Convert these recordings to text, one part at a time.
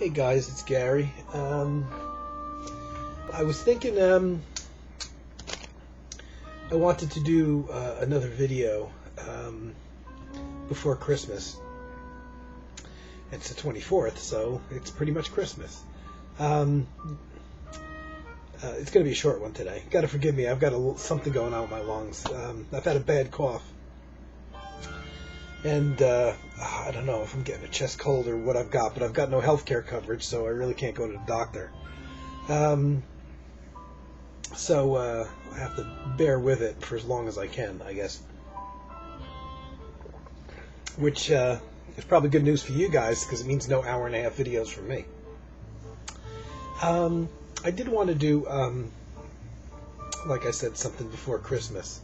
Hey guys, it's Gary. I was thinking I wanted to do another video before Christmas. It's the 24th, so it's pretty much Christmas. It's going to be a short one today. Got to forgive me, I've got something going on with my lungs. I've had a bad cough. And I don't know if I'm getting a chest cold or what I've got, but I've got no health care coverage, so I really can't go to the doctor. So I have to bear with it for as long as I can, I guess. Which is probably good news for you guys, because it means no hour-and-a-half videos from me. I did want to do, like I said, something before Christmas.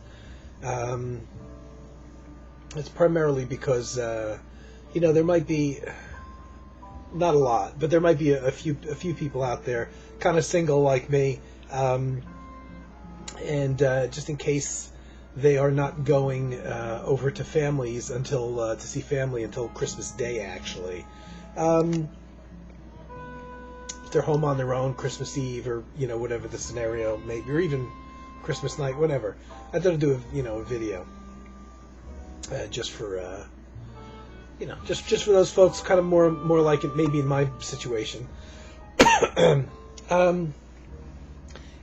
It's primarily because, there might be, not a lot, but there might be a few people out there, kind of single like me, and just in case they are not going over to families until, to see family until Christmas Day, actually. If they're home on their own, Christmas Eve, or, whatever the scenario may be, or even Christmas night, whatever. I thought I'd do a video. Just for just for those folks, kind of more like it maybe in my situation. And I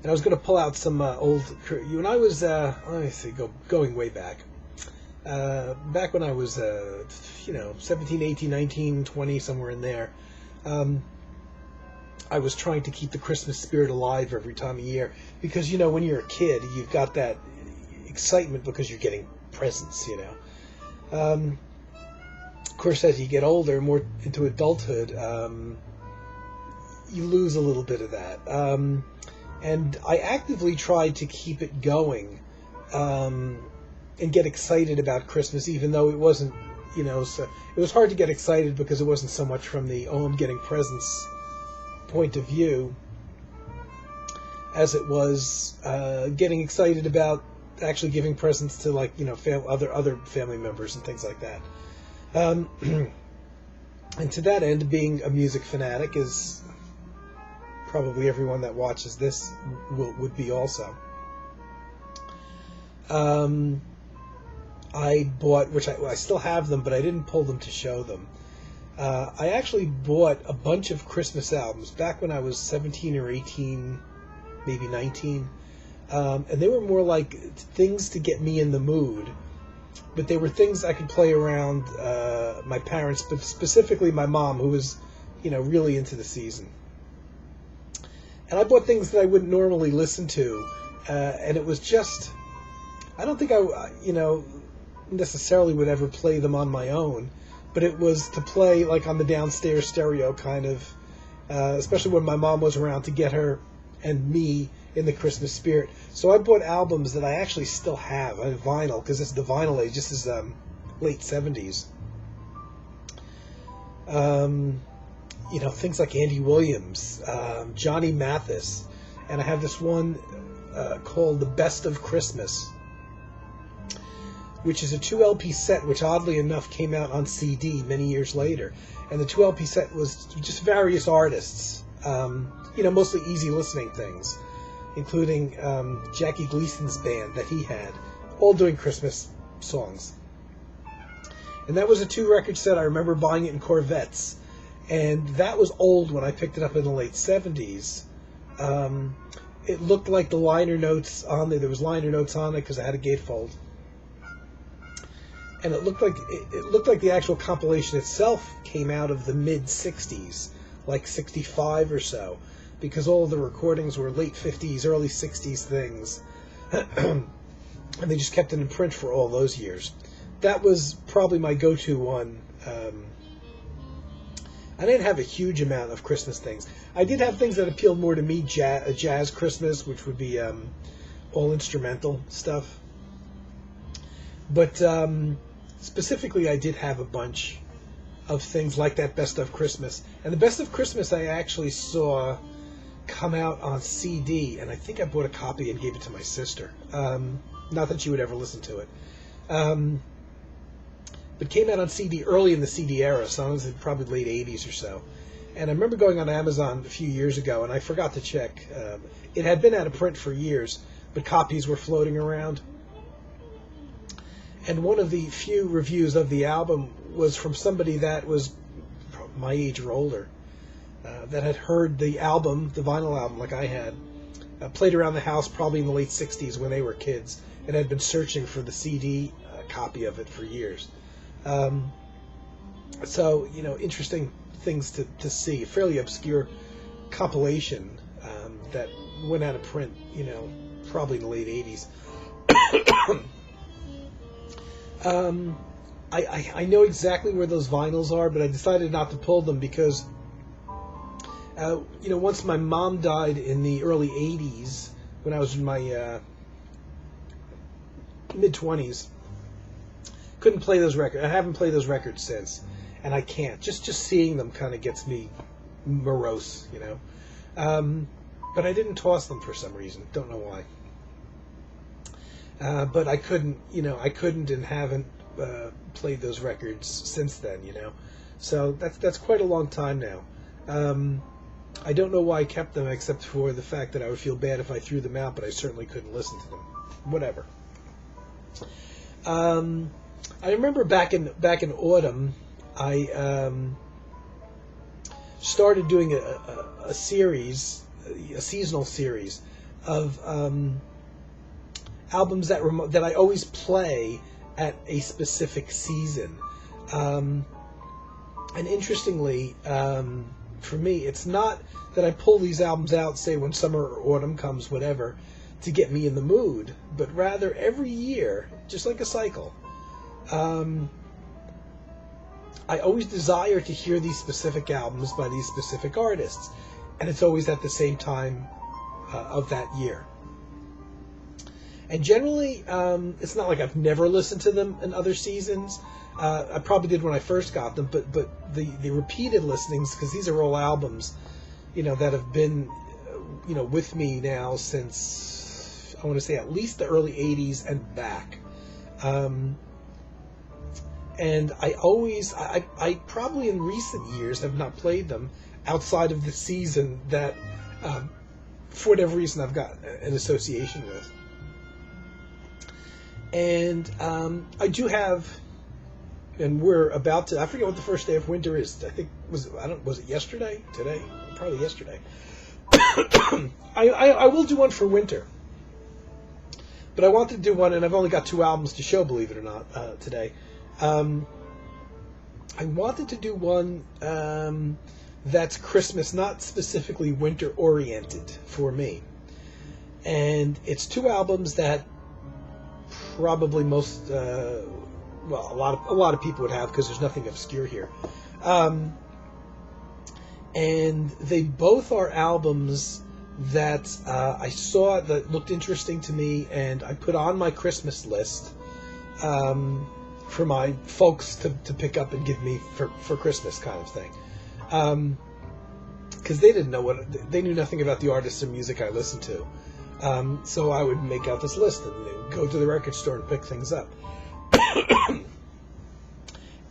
was going to pull out some old. When I was let me see, going way back. Back when I was 17, 18, 19, 20, somewhere in there. I was trying to keep the Christmas spirit alive every time of year, because when you're a kid, you've got that excitement because you're getting presents, Of course, as you get older, more into adulthood, you lose a little bit of that. And I actively tried to keep it going and get excited about Christmas, even though it wasn't, so it was hard to get excited because it wasn't so much from the, I'm getting presents point of view, as it was getting excited about actually giving presents to, like, other family members and things like that. And to that end, being a music fanatic, is probably everyone that watches this would be also. I bought, which I still have them, but I didn't pull them to show them. I actually bought a bunch of Christmas albums back when I was 17 or 18, maybe 19. And they were more like things to get me in the mood, but they were things I could play around my parents, but specifically my mom, who was, really into the season. And I bought things that I wouldn't normally listen to, and it was just, I don't think I, necessarily would ever play them on my own, but it was to play like on the downstairs stereo, kind of, especially when my mom was around, to get her and me in the Christmas spirit. So I bought albums that I actually still have. I have vinyl, because it's the vinyl age. This is late 70s. Things like Andy Williams, Johnny Mathis, and I have this one called The Best of Christmas, which is a 2 LP set, which oddly enough came out on CD many years later. And the 2 LP set was just various artists, mostly easy listening things, including Jackie Gleason's band that he had, all doing Christmas songs. And that was a 2-record set. I remember buying it in Corvettes, and that was old when I picked it up in the late 70s. It looked like the liner notes on there. There was liner notes on it because I had a gatefold, and it looked like the actual compilation itself came out of the mid 60s, like 65 or so, because all of the recordings were late 50s, early 60s things. And they just kept it in print for all those years. That was probably my go-to one. I didn't have a huge amount of Christmas things. I did have things that appealed more to me, jazz Christmas, which would be all instrumental stuff. But specifically, I did have a bunch of things like that Best of Christmas. And the Best of Christmas I actually saw come out on CD, and I think I bought a copy and gave it to my sister. Not that she would ever listen to it. But came out on CD early in the CD era, so it was probably late 80s or so. And I remember going on Amazon a few years ago, and I forgot to check. It had been out of print for years, but copies were floating around. And one of the few reviews of the album was from somebody that was my age or older, that had heard the album, the vinyl album, like I had, played around the house probably in the late 60s when they were kids, and had been searching for the CD copy of it for years. So, interesting things to see. A fairly obscure compilation that went out of print, probably in the late 80s. I know exactly where those vinyls are, but I decided not to pull them because, once my mom died in the early 80s, when I was in my mid-20s, couldn't play those records. I haven't played those records since, and I can't. Just seeing them kind of gets me morose, But I didn't toss them for some reason. Don't know why. But I couldn't and haven't played those records since then, So that's quite a long time now. I don't know why I kept them, except for the fact that I would feel bad if I threw them out, but I certainly couldn't listen to them. Whatever. I remember back in autumn, I started doing a series, a seasonal series of albums that I always play at a specific season. And interestingly, for me, it's not that I pull these albums out, say, when summer or autumn comes, whatever, to get me in the mood, but rather every year, just like a cycle, I always desire to hear these specific albums by these specific artists, and it's always at the same time of that year. And generally, it's not like I've never listened to them in other seasons. I probably did when I first got them, but the repeated listenings, because these are all albums, that have been, with me now since, I want to say, at least the early 80s and back. And I probably in recent years have not played them outside of the season that, for whatever reason, I've got an association with. And I do have, and we're about to, I forget what the first day of winter is. I think, was it yesterday? Today? Probably yesterday. I will do one for winter. But I wanted to do one, and I've only got 2 albums to show, believe it or not, today. I wanted to do one that's Christmas, not specifically winter-oriented for me. And it's 2 albums that probably most, a lot of people would have, because there's nothing obscure here. And they both are albums that I saw that looked interesting to me, and I put on my Christmas list for my folks to pick up and give me for Christmas, kind of thing. Because they didn't know they knew nothing about the artists and music I listened to. So I would make out this list and go to the record store and pick things up.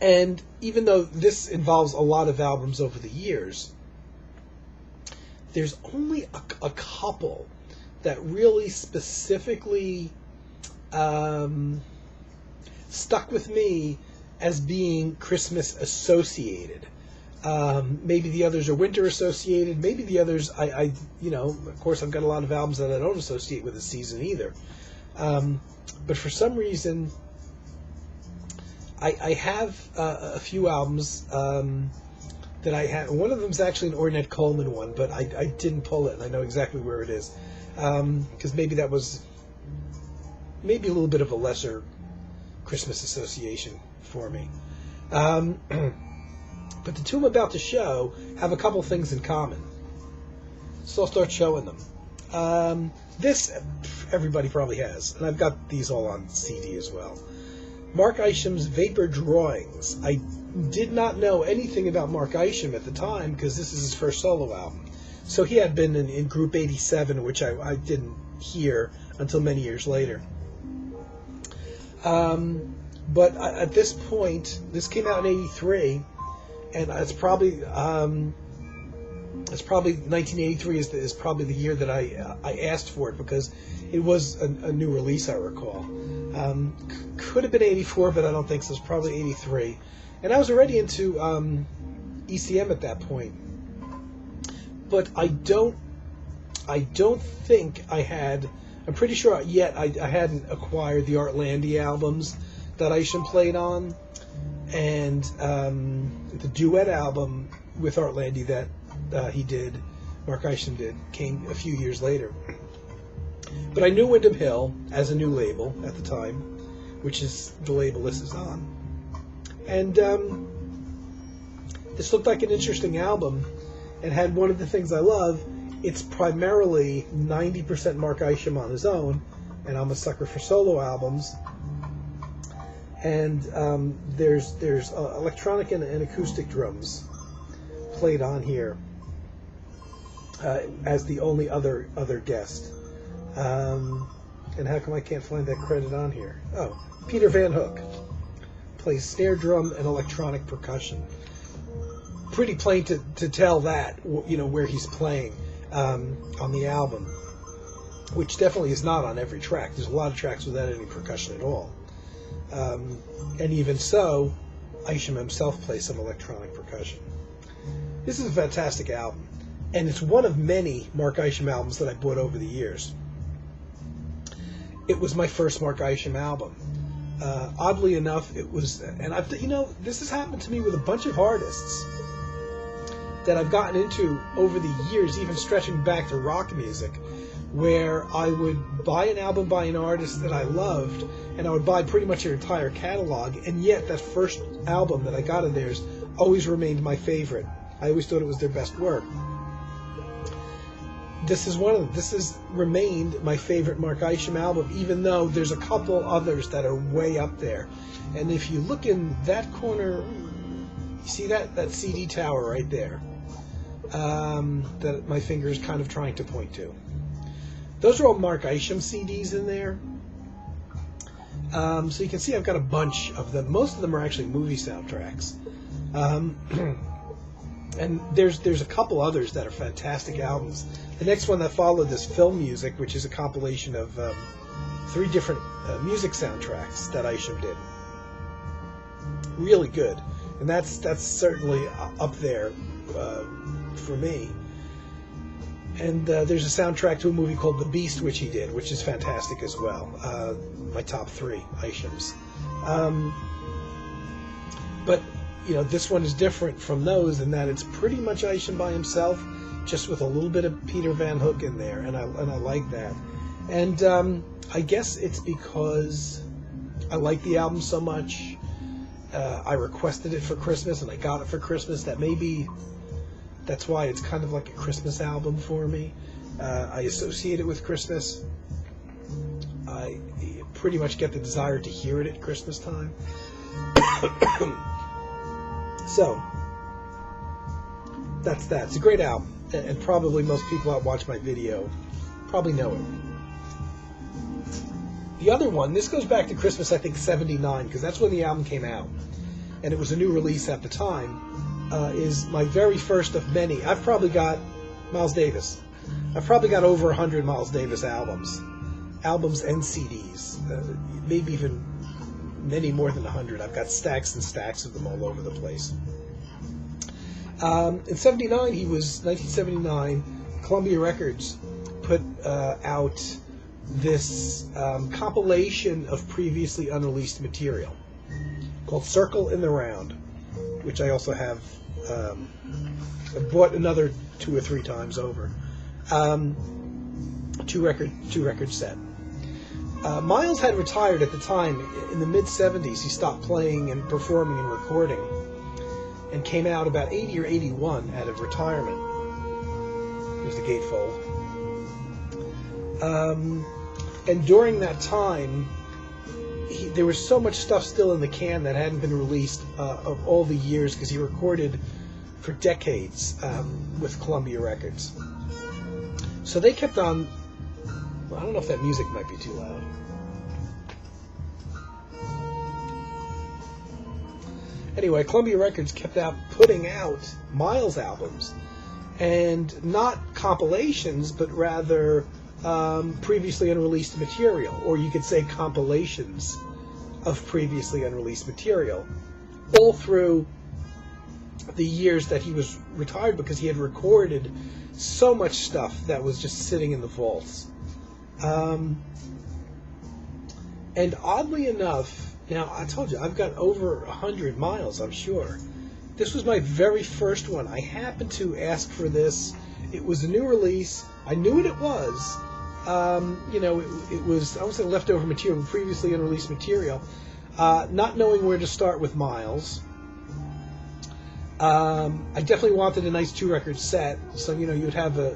And even though this involves a lot of albums over the years, there's only a couple that really specifically stuck with me as being Christmas associated. Maybe the others are winter associated. Maybe the others, of course, I've got a lot of albums that I don't associate with the season either. But for some reason, I have a few albums that I have. One of them is actually an Ornette Coleman one, but I didn't pull it, and I know exactly where it is. Because maybe that was a little bit of a lesser Christmas association for me. But the 2 I'm about to show have a couple things in common. So I'll start showing them. This, everybody probably has, and I've got these all on CD as well. Mark Isham's Vapor Drawings. I did not know anything about Mark Isham at the time, because this is his first solo album. So he had been in Group 87, which I didn't hear until many years later. But at this point, this came out in 83, and it's probably it's probably 1983 is probably the year that I asked for it, because it was a new release, I recall. Could have been 84, but I don't think so. It's probably 83. And I was already into ECM at that point. But I don't think I had. I'm pretty sure yet I hadn't acquired the Art Landy albums that Isham played on, and the duet album with Art Landy that Mark Isham did, came a few years later. But I knew Windham Hill as a new label at the time, which is the label this is on. And this looked like an interesting album, and had one of the things I love. It's primarily 90% Mark Isham on his own, and I'm a sucker for solo albums. And there's electronic and acoustic drums played on here as the only other guest. And how come I can't find that credit on here? Oh, Peter Van Hook plays snare drum and electronic percussion. Pretty plain to tell that, where he's playing on the album, which definitely is not on every track. There's a lot of tracks without any percussion at all. And even so, Isham himself plays some electronic percussion. This is a fantastic album, and it's one of many Mark Isham albums that I bought over the years. It was my first Mark Isham album. Oddly enough, it was, and this has happened to me with a bunch of artists that I've gotten into over the years, even stretching back to rock music, where I would buy an album by an artist that I loved, and I would buy pretty much their entire catalog, and yet that first album that I got of theirs always remained my favorite. I always thought it was their best work. This is one of them. This has remained my favorite Mark Isham album, even though there's a couple others that are way up there. And if you look in that corner, you see that CD tower right there, that my finger is kind of trying to point to. Those are all Mark Isham CDs in there. So you can see I've got a bunch of them. Most of them are actually movie soundtracks. And there's a couple others that are fantastic albums. The next one that followed this, Film Music, which is a compilation of 3 different music soundtracks that Isham did. Really good. And that's certainly up there for me. And there's a soundtrack to a movie called The Beast, which he did, which is fantastic as well. My top 3 Ishams. But this one is different from those in that it's pretty much Isham by himself, just with a little bit of Peter Van Hook in there, and I like that. And I guess it's because I like the album so much. I requested it for Christmas, and I got it for Christmas. That's why it's kind of like a Christmas album for me. I associate it with Christmas. I pretty much get the desire to hear it at Christmas time. So, that's that. It's a great album, and probably most people that watch my video probably know it. The other one, this goes back to Christmas, I think, 79, because that's when the album came out, and it was a new release at the time, is my very first of many. I've probably got Miles Davis. I've probably got over 100 Miles Davis albums and CDs, maybe even many more than 100. I've got stacks and stacks of them all over the place. In 1979, Columbia Records put out this compilation of previously unreleased material called Circle in the Round, which I also have bought another 2 or 3 times over. Two record set. Miles had retired at the time. In the mid-70s, he stopped playing and performing and recording, and came out about 80 or 81 out of retirement. Here's the gatefold. And during that time, there was so much stuff still in the can that hadn't been released of all the years, because he recorded for decades with Columbia Records. So they kept on. I don't know if that music might be too loud. Anyway, Columbia Records kept putting out Miles albums, and not compilations, but rather previously unreleased material, or you could say compilations of previously unreleased material, all through the years that he was retired, because he had recorded so much stuff that was just sitting in the vaults. And oddly enough, now I told you, I've got over 100 miles, I'm sure. This was my very first one. I happened to ask for this. It was a new release. I knew what it was. It was, I would say, leftover material, previously unreleased material. Not knowing where to start with Miles. I definitely wanted a nice 2-record set, so, you'd have a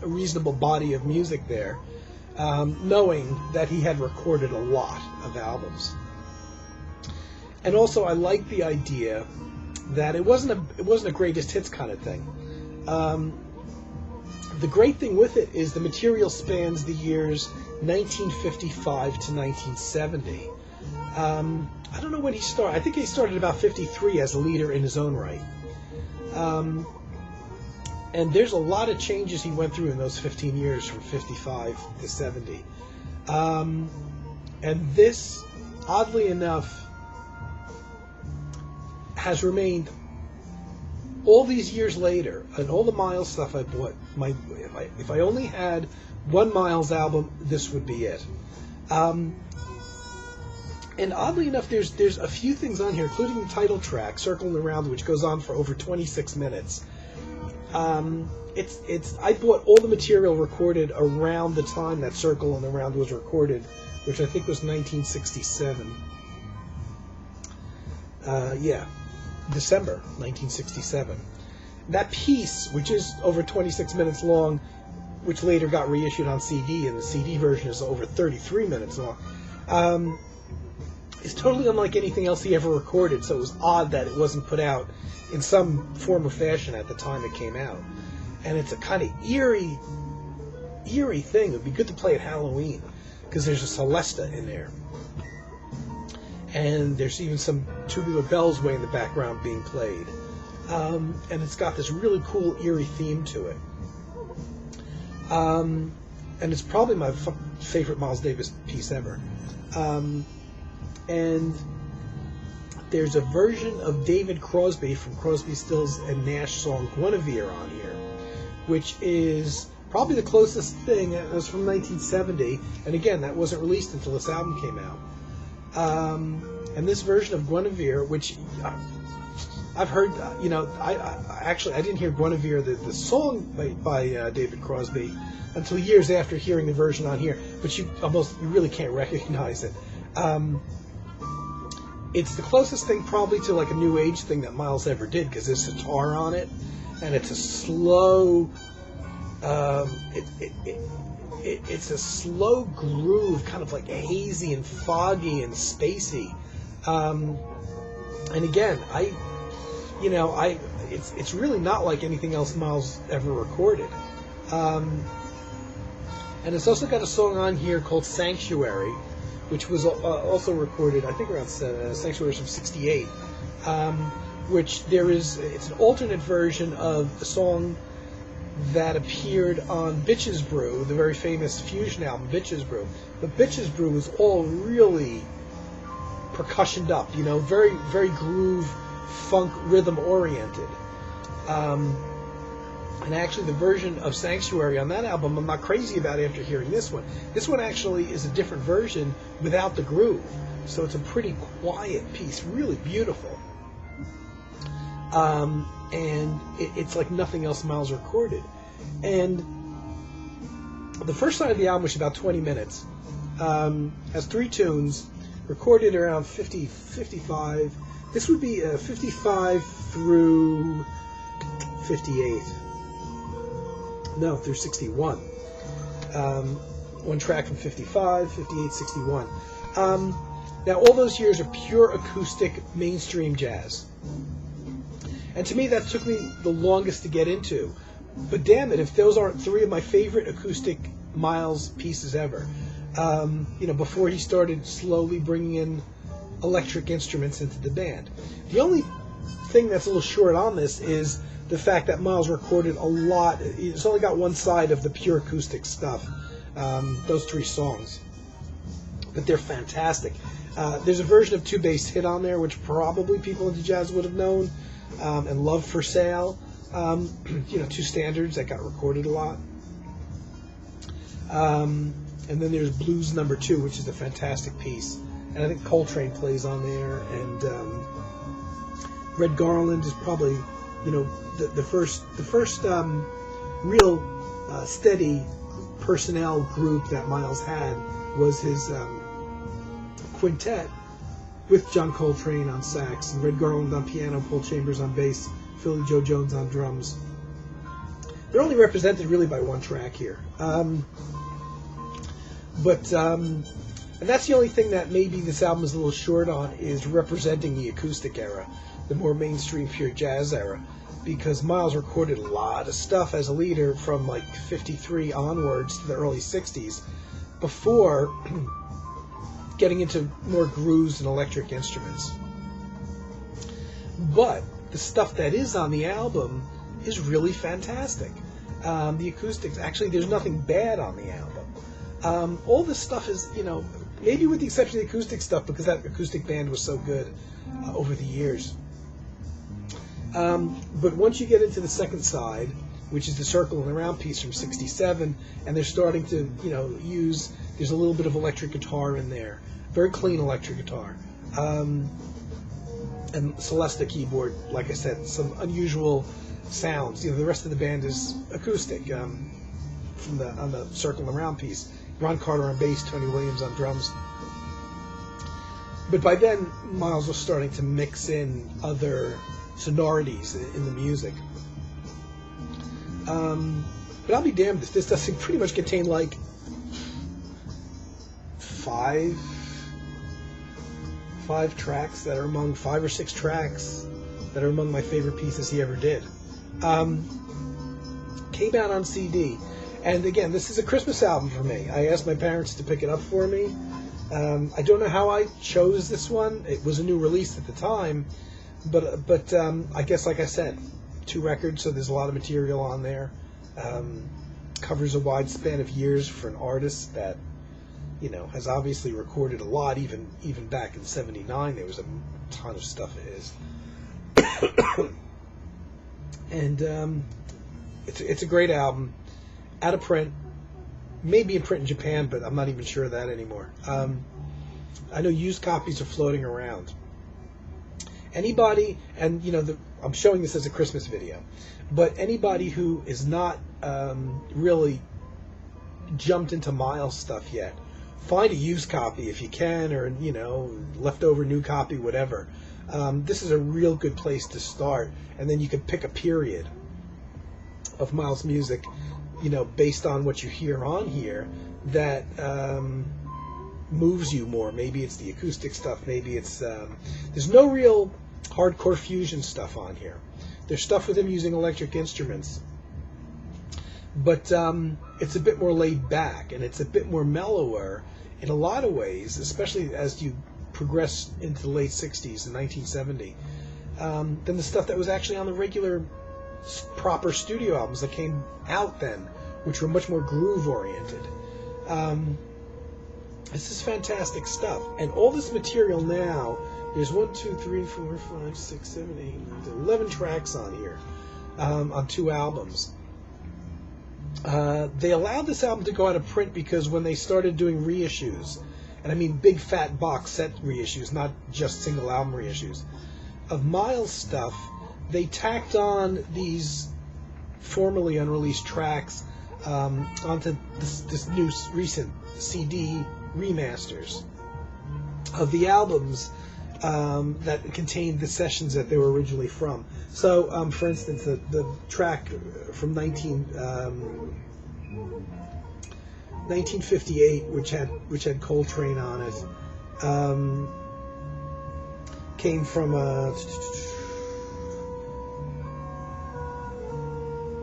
reasonable body of music there. Knowing that he had recorded a lot of albums. And also, I liked the idea that it wasn't a greatest hits kind of thing. The great thing with it is the material spans the years 1955 to 1970. I don't know when he started. I think he started about 53 as a leader in his own right. And there's a lot of changes he went through in those 15 years from 55 to 70. And this, oddly enough, has remained all these years later, and all the Miles stuff I bought. If I only had one Miles album, this would be it. And oddly enough, there's a few things on here, including the title track, "Circling Around," which goes on for over 26 minutes. I bought all the material recorded around the time that "Circling Around" was recorded, which I think was 1967. December 1967. That piece, which is over 26 minutes long, which later got reissued on CD, and the CD version is over 33 minutes long, is totally unlike anything else he ever recorded, so it was odd that it wasn't put out in some form or fashion at the time it came out. And it's a kind of eerie thing. It would be good to play at Halloween, because there's a Celesta in there. And there's even some Tubular Bells way in the background being played. And it's got this really cool, eerie theme to it. And it's probably my favorite Miles Davis piece ever. And there's a version of David Crosby from Crosby, Stills and Nash song Guinevere on here, which is probably the closest thing. It was from 1970, and again, that wasn't released until this album came out. And this version of Guinevere, which I've heard, I didn't hear Guinevere, the song by David Crosby, until years after hearing the version on here, but you really can't recognize it. It's the closest thing probably to like a new age thing that Miles ever did, because there's a guitar on it, and it's a slow, it's a slow groove, kind of like hazy and foggy and spacey. And again, it's really not like anything else Miles ever recorded. And it's also got a song on here called Sanctuary, which was also recorded, I think, around Sanctuary from '68. It's an alternate version of a song that appeared on Bitches Brew, the very famous fusion album, Bitches Brew. But Bitches Brew was all really percussioned up, very, very groove, funk, rhythm oriented. And actually the version of Sanctuary on that album I'm not crazy about after hearing this one. This one actually is a different version without the groove. So it's a pretty quiet piece, really beautiful. And it's like nothing else Miles recorded. And the first side of the album, which is about 20 minutes, has 3 tunes, recorded around 55. This would be 55 through 58. No, through 61. One track from 55, 58, 61. Now, all those years are pure acoustic mainstream jazz. And to me, that took me the longest to get into. But damn it, if those aren't 3 of my favorite acoustic Miles pieces ever. Before he started slowly bringing in electric instruments into the band. The only thing that's a little short on this is the fact that Miles recorded a lot. It's only got one side of the pure acoustic stuff, those 3 songs. But they're fantastic. There's a version of Two Bass Hit on there, which probably people into jazz would have known, and Love for Sale. 2 standards that got recorded a lot. And then there's Blues Number 2, which is a fantastic piece. And I think Coltrane plays on there. And Red Garland is probably, the first real steady personnel group that Miles had was his quintet with John Coltrane on sax, and Red Garland on piano, Paul Chambers on bass, Philly Joe Jones on drums. They're only represented really by one track here. And that's the only thing that maybe this album is a little short on, is representing the acoustic era, the more mainstream pure jazz era, because Miles recorded a lot of stuff as a leader from like 53 onwards to the early 60s before getting into more grooves and electric instruments. But the stuff that is on the album is really fantastic. The acoustics, actually, there's nothing bad on the album. All this stuff is, maybe with the exception of the acoustic stuff, because that acoustic band was so good over the years. But once you get into the second side, which is the Circle and the Round piece from '67, and they're starting to, there's a little bit of electric guitar in there, very clean electric guitar, and Celesta keyboard, like I said, some unusual sounds. The rest of the band is acoustic on the Circle and Round piece. Ron Carter on bass, Tony Williams on drums. But by then, Miles was starting to mix in other sonorities in the music. But I'll be damned if this doesn't pretty much contain like 5 tracks that are among 5 or 6 tracks that are among my favorite pieces he ever did. Came out on CD, and again, this is a Christmas album for me. I asked my parents to pick it up for me. I don't know how I chose this one. It was a new release at the time, but I guess, like I said, 2 records, so there's a lot of material on there. Covers a wide span of years for an artist that, has obviously recorded a lot. Even back in '79, there was a ton of stuff of his. And it's a great album. Out of print, maybe in print in Japan, but I'm not even sure of that anymore. I know used copies are floating around. Anybody, and I'm showing this as a Christmas video, but anybody who is not really jumped into Miles stuff yet, find a used copy if you can, or leftover new copy, whatever. This is a real good place to start, and then you can pick a period of Miles' music, based on what you hear on here, that moves you more. Maybe it's the acoustic stuff, maybe it's there's no real hardcore fusion stuff on here. There's stuff with him using electric instruments, but it's a bit more laid back, and it's a bit more mellower in a lot of ways, especially as you progress into the late 60s and 1970, than the stuff that was actually on the regular proper studio albums that came out then, which were much more groove oriented. This is fantastic stuff, and all this material now, there's 1, 2, 3, 4, 5, 6, 7, 8, 9, 11 tracks on here, on 2 albums. They allowed this album to go out of print because when they started doing reissues, and I mean big fat box set reissues, not just single album reissues, of Miles stuff, they tacked on these formerly unreleased tracks onto this new recent CD remasters of the albums that contained the sessions that they were originally from. So, for instance, the track from 1958, which had Coltrane on it, came from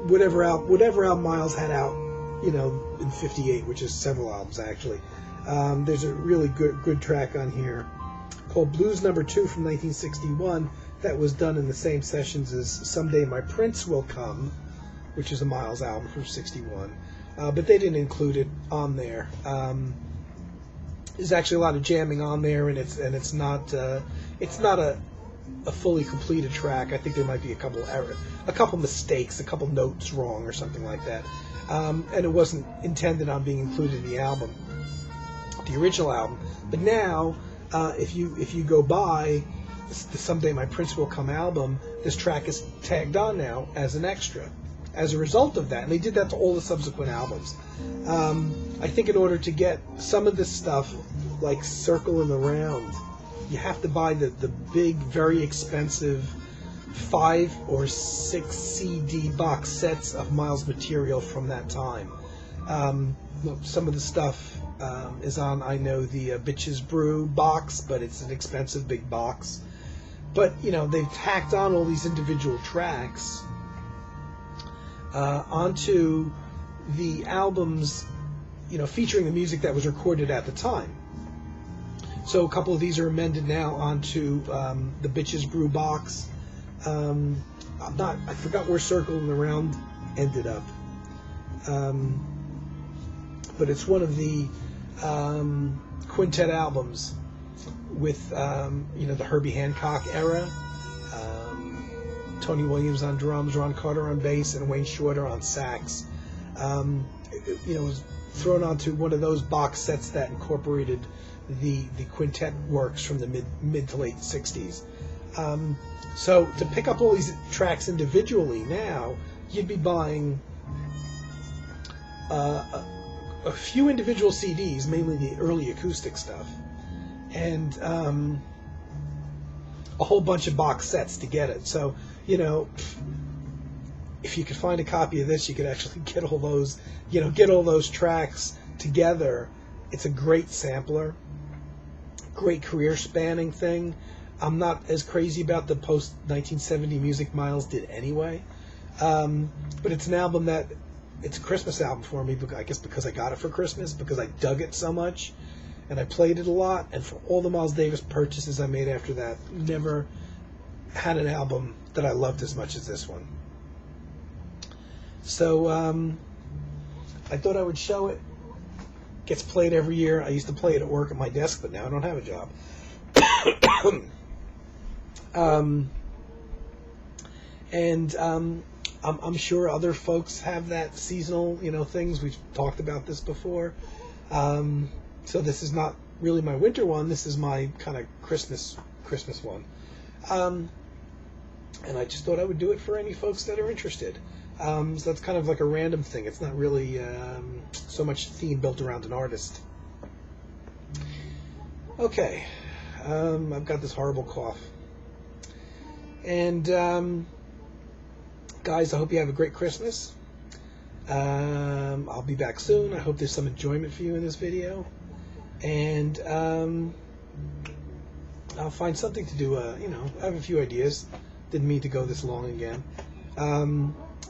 whatever album Miles had out, in '58, which is several albums actually. There's a really good track on here called Blues Number 2 from 1961, that was done in the same sessions as Someday My Prince Will Come, which is a Miles album from '61, but they didn't include it on there. There's actually a lot of jamming on there, and it's not a fully completed track. I think there might be a couple mistakes, a couple notes wrong, or something like that. And it wasn't intended on being included in the album, the original album. But now, if you go buy the Someday My Prince Will Come album, this track is tagged on now as an extra. As a result of that, and they did that to all the subsequent albums. I think in order to get some of this stuff, like Circle in the Round, you have to buy the big, very expensive 5 or 6 CD box sets of Miles material from that time. Some of the stuff is on, I know, the Bitches Brew box, but it's an expensive big box. But, they've tacked on all these individual tracks onto the albums, featuring the music that was recorded at the time. So a couple of these are amended now onto the Bitches Brew box. I forgot where Circle in the Round ended up. But it's one of the quintet albums with, the Herbie Hancock era. Tony Williams on drums, Ron Carter on bass, and Wayne Shorter on sax. It was thrown onto one of those box sets that incorporated the quintet works from the mid to late 60s. So to pick up all these tracks individually now, you'd be buying a few individual CDs, mainly the early acoustic stuff, and a whole bunch of box sets to get it. So, if you could find a copy of this, you could actually get all those, get all those tracks together. It's a great sampler, great career spanning thing. I'm not as crazy about the post 1970 music Miles did anyway, but it's an album that it's a Christmas album for me. I guess because I got it for Christmas, because I dug it so much, and I played it a lot. And for all the Miles Davis purchases I made after that, never had an album that I loved as much as this one. So I thought I would show it. Gets played every year. I used to play it at work at my desk, but now I don't have a job. I'm sure other folks have that seasonal, things. We've talked about this before. So this is not really my winter one. This is my kind of Christmas one. And I just thought I would do it for any folks that are interested. So that's kind of like a random thing. It's not really so much theme built around an artist. Okay. I've got this horrible cough. And guys, I hope you have a great Christmas. I'll be back soon. I hope there's some enjoyment for you in this video. And I'll find something to do. I have a few ideas. Didn't mean to go this long again.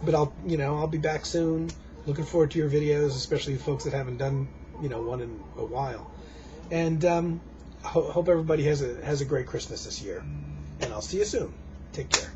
But I'll be back soon. Looking forward to your videos, especially folks that haven't done, one in a while. And hope everybody has a great Christmas this year. And I'll see you soon. Take care.